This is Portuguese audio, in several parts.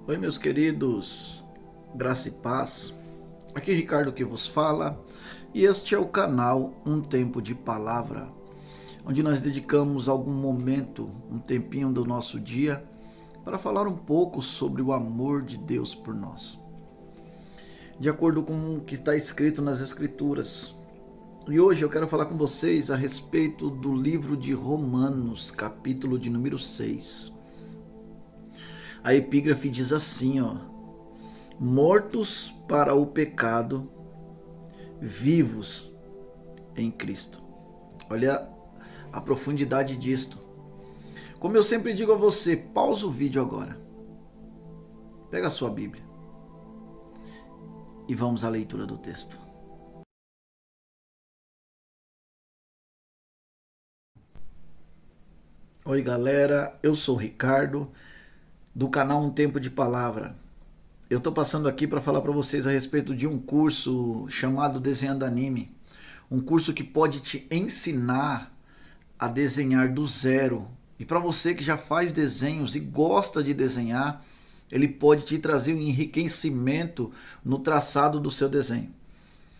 Oi, meus queridos, graça e paz. Aqui é Ricardo que vos fala, e este é o canal Um Tempo de Palavra, onde nós dedicamos algum momento, um tempinho do nosso dia, para falar um pouco sobre o amor de Deus por nós. De acordo com o que está escrito nas Escrituras. E hoje eu quero falar com vocês a respeito do livro de Romanos, capítulo de número 6. A epígrafe diz assim, ó: mortos para o pecado, vivos em Cristo. Olha a profundidade disto. Como eu sempre digo a você, pausa o vídeo agora. Pega a sua Bíblia e vamos à leitura do texto. Oi, galera, eu sou o Ricardo do canal Um Tempo de Palavra. Eu estou passando aqui para falar para vocês a respeito de um curso chamado Desenhando Anime. Um curso que pode te ensinar a desenhar do zero. E para você que já faz desenhos e gosta de desenhar, ele pode te trazer um enriquecimento no traçado do seu desenho.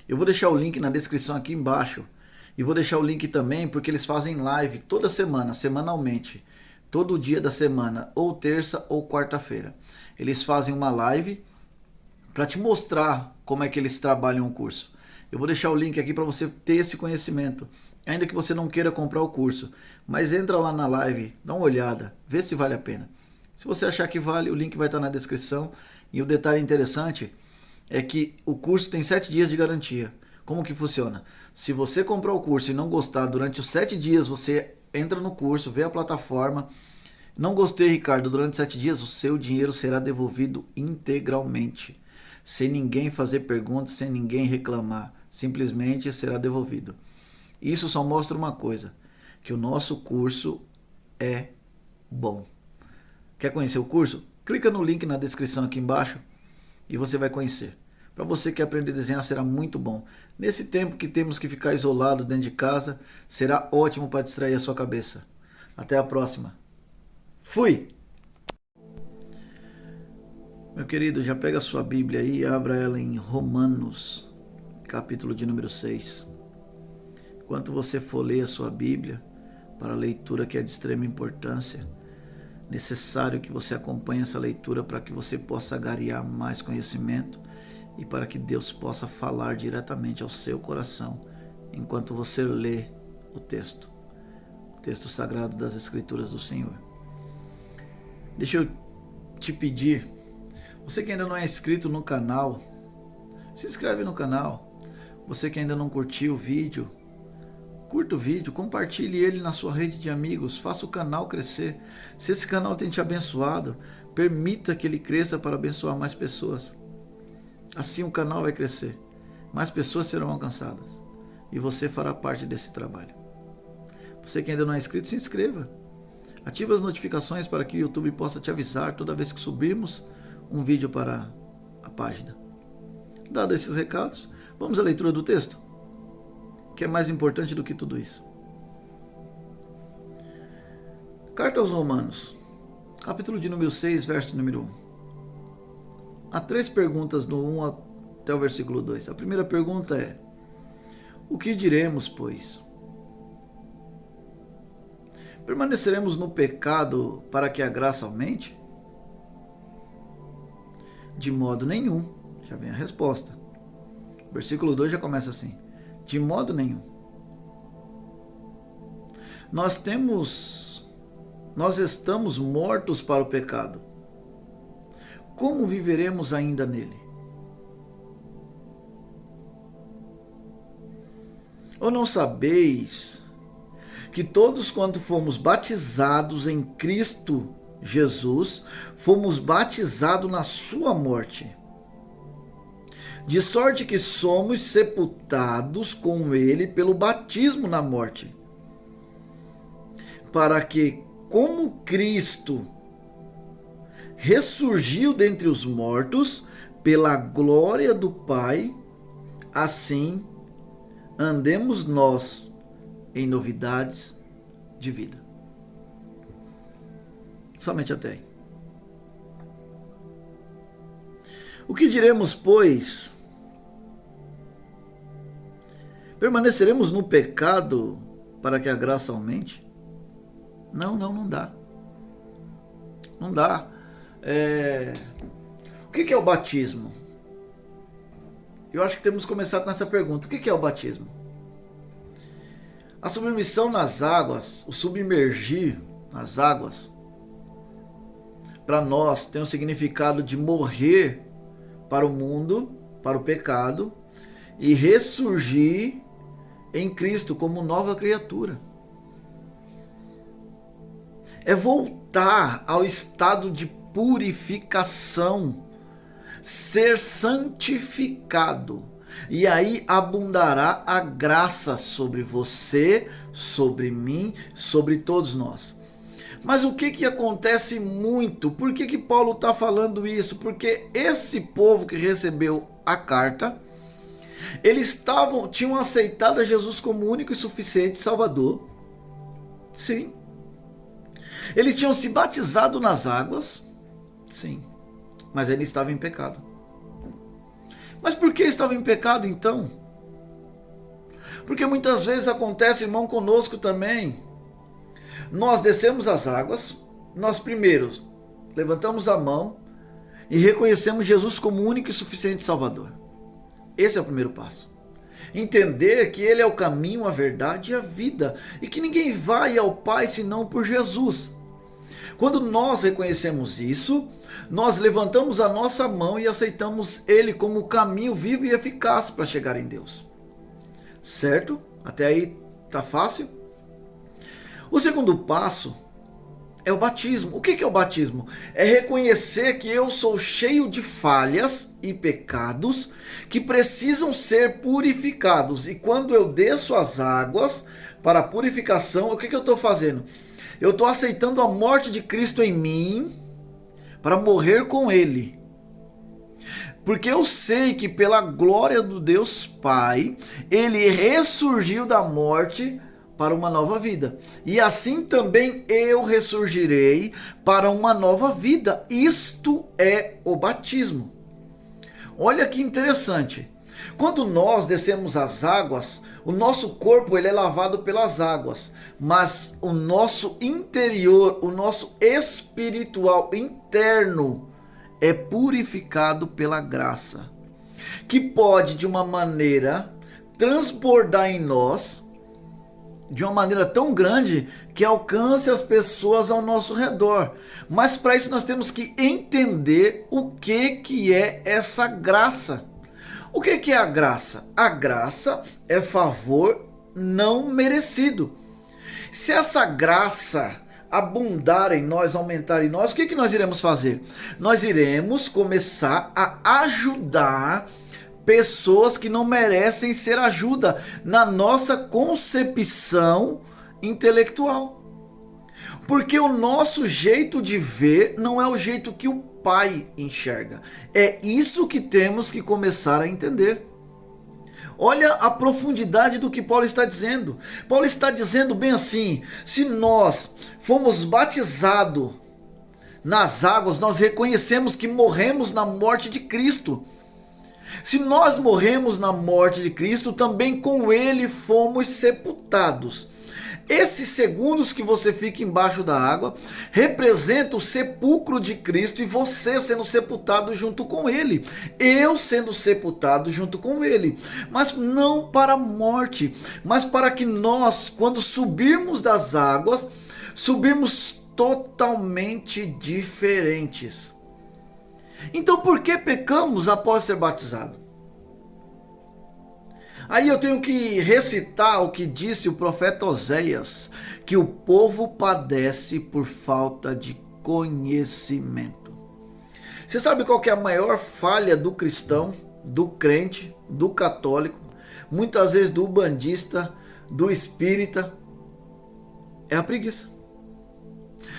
Eu vou deixar o link na descrição aqui embaixo. E vou deixar o link também porque eles fazem live toda semana, semanalmente. Todo dia da semana, ou terça ou quarta-feira. Eles fazem uma live para te mostrar como é que eles trabalham o curso. Eu vou deixar o link aqui para você ter esse conhecimento. Ainda que você não queira comprar o curso, mas entra lá na live, dá uma olhada, vê se vale a pena. Se você achar que vale, o link vai estar na descrição. E o detalhe interessante é que o curso tem 7 dias de garantia. Como que funciona? Se você comprar o curso e não gostar, durante os 7 dias você entra no curso, vê a plataforma. Não gostei, Ricardo, durante 7 dias o seu dinheiro será devolvido integralmente. Sem ninguém fazer perguntas, sem ninguém reclamar. Simplesmente será devolvido. Isso só mostra uma coisa, que o nosso curso é bom. Quer conhecer o curso? Clica no link na descrição aqui embaixo e você vai conhecer. Para você que aprender a desenhar será muito bom. Nesse tempo que temos que ficar isolado dentro de casa, será ótimo para distrair a sua cabeça. Até a próxima. Fui! Meu querido, já pega a sua Bíblia aí e abra ela em Romanos, capítulo de número 6. Enquanto você for ler a sua Bíblia, para a leitura que é de extrema importância, necessário que você acompanhe essa leitura para que você possa agariar mais conhecimento e para que Deus possa falar diretamente ao seu coração enquanto você lê o texto sagrado das Escrituras do Senhor. Deixa eu te pedir, você que ainda não é inscrito no canal, se inscreve no canal. Você que ainda não curtiu o vídeo, curta o vídeo, compartilhe ele na sua rede de amigos, faça o canal crescer. Se esse canal tem te abençoado, permita que ele cresça para abençoar mais pessoas. Assim o canal vai crescer, mais pessoas serão alcançadas e você fará parte desse trabalho. Você que ainda não é inscrito, se inscreva. Ative as notificações para que o YouTube possa te avisar toda vez que subirmos um vídeo para a página. Dados esses recados, vamos à leitura do texto, que é mais importante do que tudo isso. Carta aos Romanos, capítulo de número 6, verso número 1. Há 3 perguntas do 1 até o versículo 2. A primeira pergunta é: o que diremos, pois? Permaneceremos no pecado para que a graça aumente? De modo nenhum. Já vem a resposta. O versículo 2 já começa assim: de modo nenhum. Nós estamos mortos para o pecado. Como viveremos ainda nele? Ou não sabeis que todos quanto fomos batizados em Cristo Jesus, fomos batizados na sua morte? De sorte que somos sepultados com ele pelo batismo na morte, para que, como Cristo ressurgiu dentre os mortos pela glória do Pai, assim andemos nós em novidades de vida. Somente até aí. O que diremos, pois? Permaneceremos no pecado para que a graça aumente? Não dá. Não dá. O que é o batismo? Eu acho que temos que começar com essa pergunta. O que é o batismo? A submissão nas águas, o submergir nas águas, para nós tem o significado de morrer para o mundo, para o pecado, e ressurgir em Cristo como nova criatura. É voltar ao estado de purificação, ser santificado. E aí abundará a graça sobre você, sobre mim, sobre todos nós. Mas o que acontece muito? Por que Paulo está falando isso? Porque esse povo que recebeu a carta, eles tinham aceitado a Jesus como único e suficiente Salvador. Sim. Eles tinham se batizado nas águas. Sim. Mas eles estavam em pecado. Mas por que estavam em pecado então? Porque muitas vezes acontece, irmão, conosco também. Nós descemos as águas, nós primeiro levantamos a mão e reconhecemos Jesus como único e suficiente Salvador. Esse é o primeiro passo. Entender que Ele é o caminho, a verdade e a vida, e que ninguém vai ao Pai senão por Jesus. Quando nós reconhecemos isso, nós levantamos a nossa mão e aceitamos Ele como o caminho vivo e eficaz para chegar em Deus. Certo? Até aí tá fácil? O segundo passo é o batismo. O que é o batismo? É reconhecer que eu sou cheio de falhas e pecados que precisam ser purificados. E quando eu desço as águas para a purificação, o que eu estou fazendo? Eu estou aceitando a morte de Cristo em mim para morrer com Ele. Porque eu sei que pela glória do Deus Pai, Ele ressurgiu da morte para uma nova vida. E assim também eu ressurgirei para uma nova vida. Isto é o batismo. Olha que interessante. Quando nós descemos as águas, o nosso corpo ele é lavado pelas águas, mas o nosso interior, o nosso espiritual interno é purificado pela graça, que pode de uma maneira transbordar em nós, de uma maneira tão grande que alcance as pessoas ao nosso redor. Mas para isso nós temos que entender o que é essa graça. O que é a graça? A graça é favor não merecido. Se essa graça abundar em nós, aumentar em nós, o que nós iremos fazer? Nós iremos começar a ajudar pessoas que não merecem ser ajuda na nossa concepção intelectual. Porque o nosso jeito de ver não é o jeito que o Pai enxerga. É isso que temos que começar a entender. Olha a profundidade do que Paulo está dizendo. Paulo está dizendo bem assim: se nós fomos batizados nas águas, nós reconhecemos que morremos na morte de Cristo. Se nós morremos na morte de Cristo, também com Ele fomos sepultados. Esses segundos que você fica embaixo da água representa o sepulcro de Cristo e você sendo sepultado junto com Ele. Eu sendo sepultado junto com Ele. Mas não para a morte, mas para que nós, quando subirmos das águas, subirmos totalmente diferentes. Então por que pecamos após ser batizado? Aí eu tenho que recitar o que disse o profeta Oséias, que o povo padece por falta de conhecimento. Você sabe qual que é a maior falha do cristão, do crente, do católico, muitas vezes do ubandista, do espírita? É a preguiça.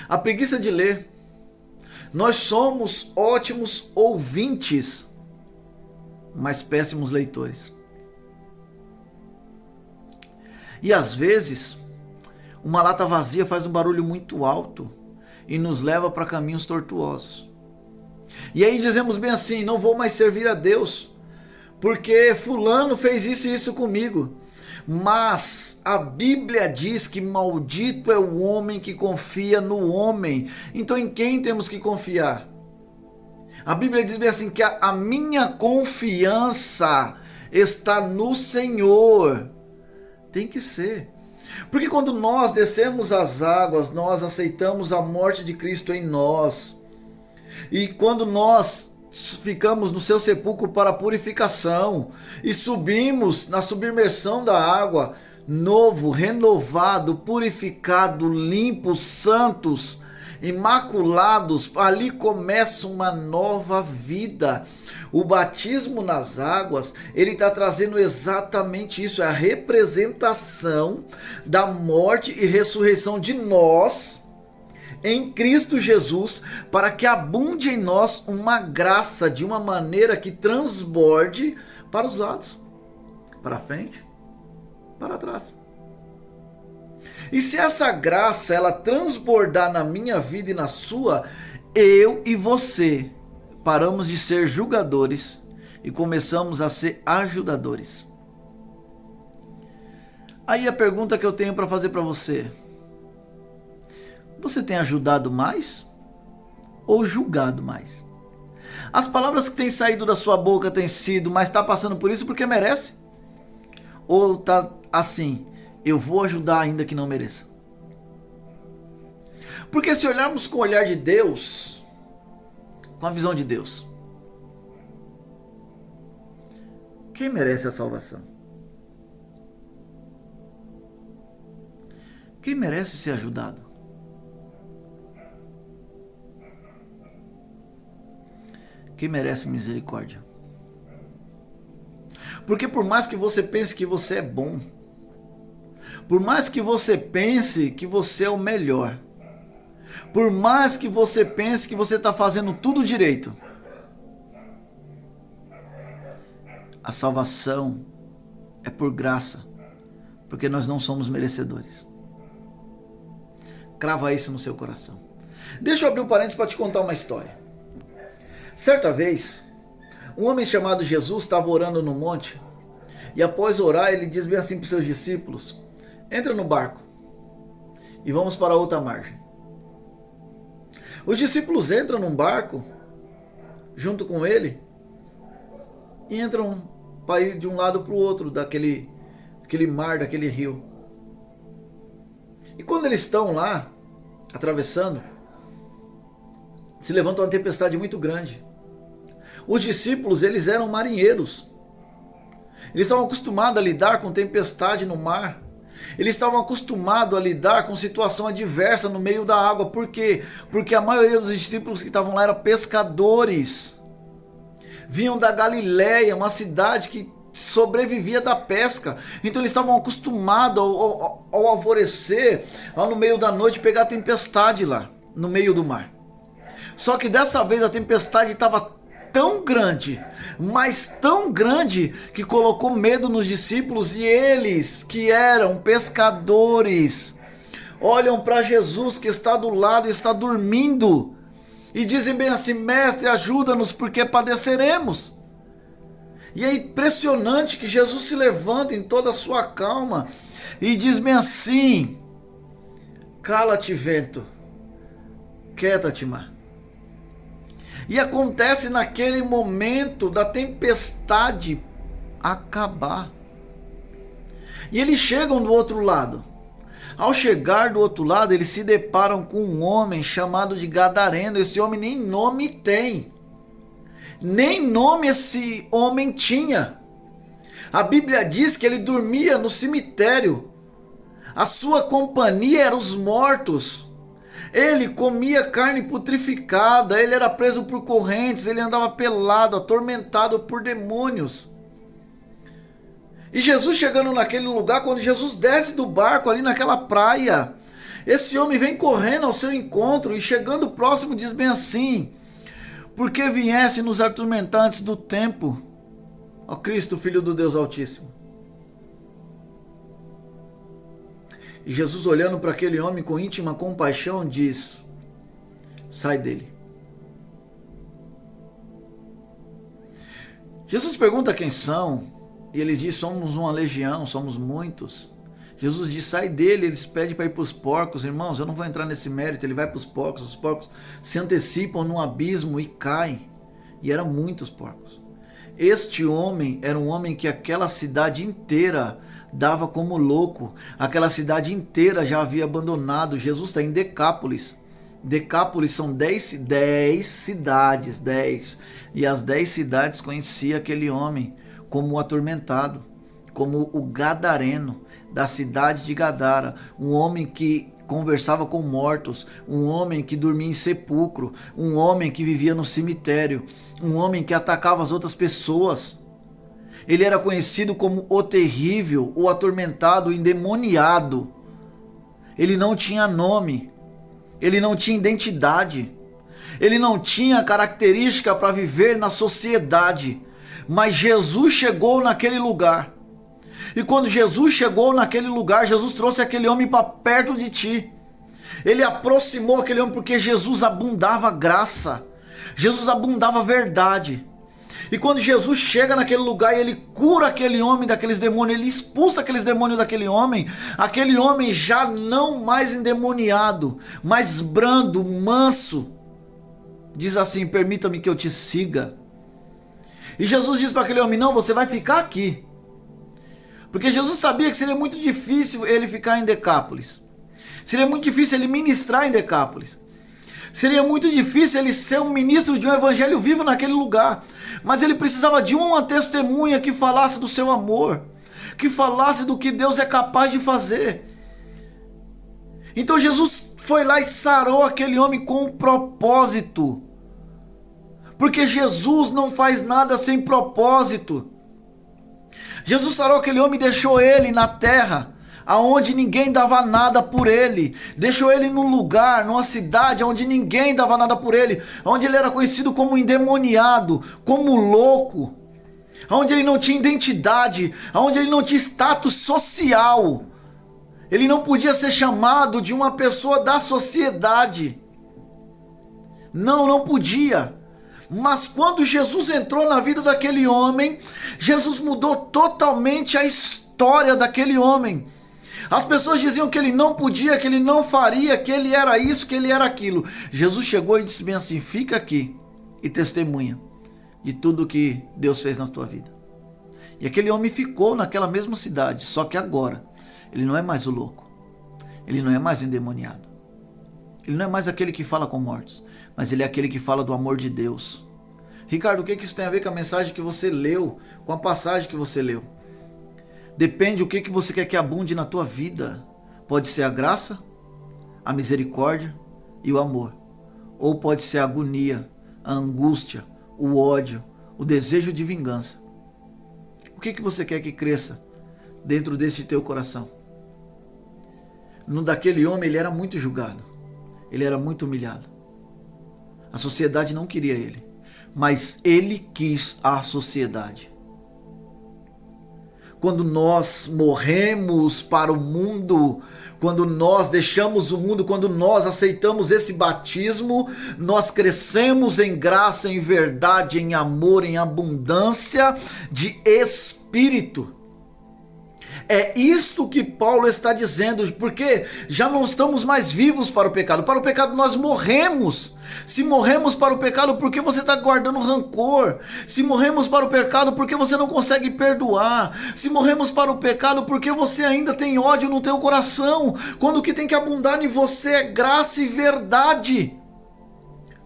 A preguiça de ler. Nós somos ótimos ouvintes, mas péssimos leitores. E às vezes, uma lata vazia faz um barulho muito alto e nos leva para caminhos tortuosos. E aí dizemos bem assim: não vou mais servir a Deus, porque fulano fez isso e isso comigo. Mas a Bíblia diz que maldito é o homem que confia no homem. Então em quem temos que confiar? A Bíblia diz bem assim que a minha confiança está no Senhor. Tem que ser. Porque quando nós descemos as águas, nós aceitamos a morte de Cristo em nós. E quando nós ficamos no seu sepulcro para a purificação e subimos na submersão da água, novo, renovado, purificado, limpos, santos, imaculados, ali começa uma nova vida. O batismo nas águas, ele está trazendo exatamente isso, é a representação da morte e ressurreição de nós em Cristo Jesus, para que abunde em nós uma graça de uma maneira que transborde para os lados, para frente, para trás. E se essa graça ela transbordar na minha vida e na sua, eu e você paramos de ser julgadores e começamos a ser ajudadores. Aí a pergunta que eu tenho para fazer para você: você tem ajudado mais ou julgado mais? As palavras que têm saído da sua boca têm sido, mas está passando por isso porque merece? Ou está assim, eu vou ajudar ainda que não mereça? Porque se olharmos com o olhar de Deus, com a visão de Deus, quem merece a salvação? Quem merece ser ajudado? Quem merece misericórdia? Porque por mais que você pense que você é bom, por mais que você pense que você é o melhor, por mais que você pense que você está fazendo tudo direito, a salvação é por graça, porque nós não somos merecedores. Crava isso no seu coração. Deixa eu abrir um parênteses para te contar uma história. Certa vez, um homem chamado Jesus estava orando no monte, e após orar ele diz bem assim para os seus discípulos: entra no barco e vamos para outra margem. Os discípulos entram num barco junto com ele e entram para ir de um lado para o outro daquele mar, daquele rio. E quando eles estão lá atravessando, se levanta uma tempestade muito grande. Os discípulos, eles eram marinheiros. Eles estavam acostumados a lidar com tempestade no mar. Eles estavam acostumados a lidar com situação adversa no meio da água. Por quê? Porque a maioria dos discípulos que estavam lá eram pescadores. Vinham da Galileia, uma cidade que sobrevivia da pesca. Então eles estavam acostumados ao alvorecer, ao no meio da noite, pegar a tempestade lá, no meio do mar. Só que dessa vez a tempestade estava tão grande, mas tão grande, que colocou medo nos discípulos, e eles, que eram pescadores, olham para Jesus que está do lado e está dormindo, e dizem bem assim: mestre, ajuda-nos porque padeceremos. E é impressionante que Jesus se levanta em toda a sua calma e diz bem assim: cala-te, vento, quieta-te, mar. E acontece naquele momento da tempestade acabar. E eles chegam do outro lado. Ao chegar do outro lado, eles se deparam com um homem chamado de Gadareno. Esse homem nem nome tem. Nem nome esse homem tinha. A Bíblia diz que ele dormia no cemitério. A sua companhia eram os mortos. Ele comia carne putrificada, ele era preso por correntes, ele andava pelado, atormentado por demônios. E Jesus chegando naquele lugar, quando Jesus desce do barco ali naquela praia, esse homem vem correndo ao seu encontro e chegando próximo diz bem assim: por que viesse nos atormentar antes do tempo, ó Cristo, Filho do Deus Altíssimo? E Jesus, olhando para aquele homem com íntima compaixão, diz: sai dele. Jesus pergunta quem são, e ele diz: somos uma legião, somos muitos. Jesus diz: sai dele, eles pedem para ir para os porcos. Irmãos, eu não vou entrar nesse mérito. Ele vai para os porcos se antecipam num abismo e caem. E eram muitos porcos. Este homem era um homem que aquela cidade inteira dava como louco. Aquela cidade inteira já havia abandonado. Jesus está em Decápolis. Decápolis são 10 cidades, 10. E as 10 cidades conheciam aquele homem como o atormentado, como o gadareno da cidade de Gadara, um homem que conversava com mortos, um homem que dormia em sepulcro, um homem que vivia no cemitério, um homem que atacava as outras pessoas. Ele era conhecido como o terrível, o atormentado, o endemoniado. Ele não tinha nome, ele não tinha identidade, ele não tinha característica para viver na sociedade, mas Jesus chegou naquele lugar. E quando Jesus chegou naquele lugar, Jesus trouxe aquele homem para perto de ti. Ele aproximou aquele homem porque Jesus abundava graça. Jesus abundava verdade. E quando Jesus chega naquele lugar e ele cura aquele homem daqueles demônios, ele expulsa aqueles demônios daquele homem, aquele homem já não mais endemoniado, mas brando, manso, diz assim: permita-me que eu te siga. E Jesus diz para aquele homem: não, você vai ficar aqui. Porque Jesus sabia que seria muito difícil ele ficar em Decápolis. Seria muito difícil ele ministrar em Decápolis. Seria muito difícil ele ser um ministro de um evangelho vivo naquele lugar. Mas ele precisava de uma testemunha que falasse do seu amor, que falasse do que Deus é capaz de fazer. Então Jesus foi lá e sarou aquele homem com um propósito. Porque Jesus não faz nada sem propósito. Jesus sarou aquele homem e deixou ele na terra, aonde ninguém dava nada por ele. Deixou ele num lugar, numa cidade onde ninguém dava nada por ele, onde ele era conhecido como endemoniado, como louco, onde ele não tinha identidade, onde ele não tinha status social. Ele não podia ser chamado de uma pessoa da sociedade. Não podia. Mas quando Jesus entrou na vida daquele homem, Jesus mudou totalmente a história daquele homem. As pessoas diziam que ele não podia, que ele não faria, que ele era isso, que ele era aquilo. Jesus chegou e disse bem assim: fica aqui e testemunha de tudo que Deus fez na tua vida. E aquele homem ficou naquela mesma cidade, só que agora ele não é mais o louco, ele não é mais o endemoniado, ele não é mais aquele que fala com mortos, mas ele é aquele que fala do amor de Deus. Ricardo, o que isso tem a ver com a mensagem que você leu, com a passagem que você leu? Depende o que você quer que abunde na tua vida. Pode ser a graça, a misericórdia e o amor. Ou pode ser a agonia, a angústia, o ódio, o desejo de vingança. O que você quer que cresça dentro desse teu coração? No daquele homem, ele era muito julgado. Ele era muito humilhado. A sociedade não queria ele, mas ele quis a sociedade. Quando nós morremos para o mundo, quando nós deixamos o mundo, quando nós aceitamos esse batismo, nós crescemos em graça, em verdade, em amor, em abundância de espírito. É isto que Paulo está dizendo, porque já não estamos mais vivos para o pecado. Para o pecado nós morremos. Se morremos para o pecado, por que você está guardando rancor? Se morremos para o pecado, por que você não consegue perdoar? Se morremos para o pecado, por que você ainda tem ódio no teu coração? Quando o que tem que abundar em você é graça e verdade.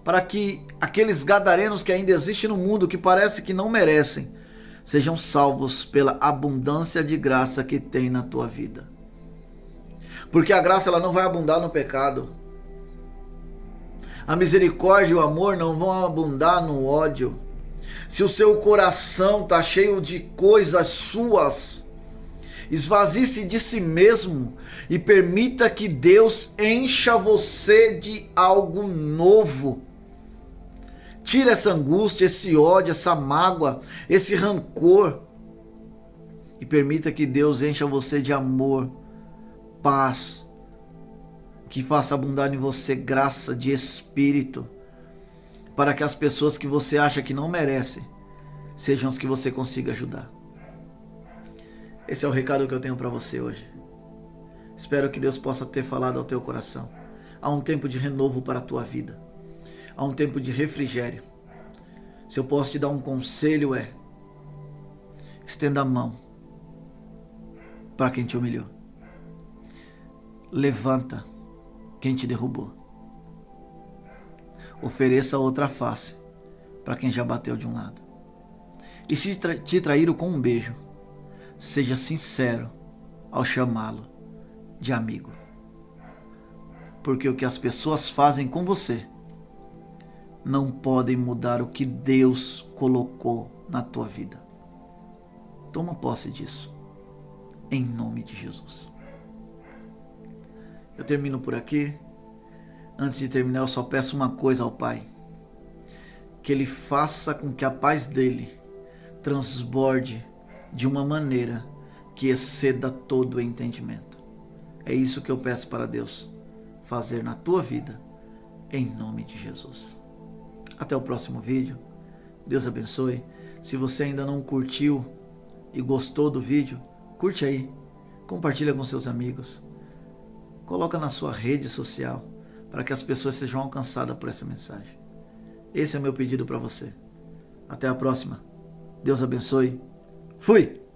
Para que aqueles gadarenos que ainda existem no mundo, que parece que não merecem, sejam salvos pela abundância de graça que tem na tua vida. Porque a graça ela não vai abundar no pecado. A misericórdia e o amor não vão abundar no ódio. Se o seu coração está cheio de coisas suas, esvazie-se de si mesmo e permita que Deus encha você de algo novo. Tira essa angústia, esse ódio, essa mágoa, esse rancor. E permita que Deus encha você de amor, paz. Que faça abundar em você graça de espírito. Para que as pessoas que você acha que não merecem, sejam os que você consiga ajudar. Esse é o recado que eu tenho para você hoje. Espero que Deus possa ter falado ao teu coração. Há um tempo de renovo para a tua vida. Há um tempo de refrigério. Se eu posso te dar um conselho estenda a mão para quem te humilhou. Levanta quem te derrubou. Ofereça outra face para quem já bateu de um lado. E se te traíram com um beijo, seja sincero ao chamá-lo de amigo. Porque o que as pessoas fazem com você não podem mudar o que Deus colocou na tua vida. Toma posse disso, em nome de Jesus. Eu termino por aqui. Antes de terminar, eu só peço uma coisa ao Pai: que Ele faça com que a paz dele transborde de uma maneira que exceda todo o entendimento. É isso que eu peço para Deus fazer na tua vida, em nome de Jesus. Até o próximo vídeo. Deus abençoe. Se você ainda não curtiu e gostou do vídeo, curte aí, compartilha com seus amigos, coloca na sua rede social para que as pessoas sejam alcançadas por essa mensagem. Esse é o meu pedido para você. Até a próxima. Deus abençoe. Fui!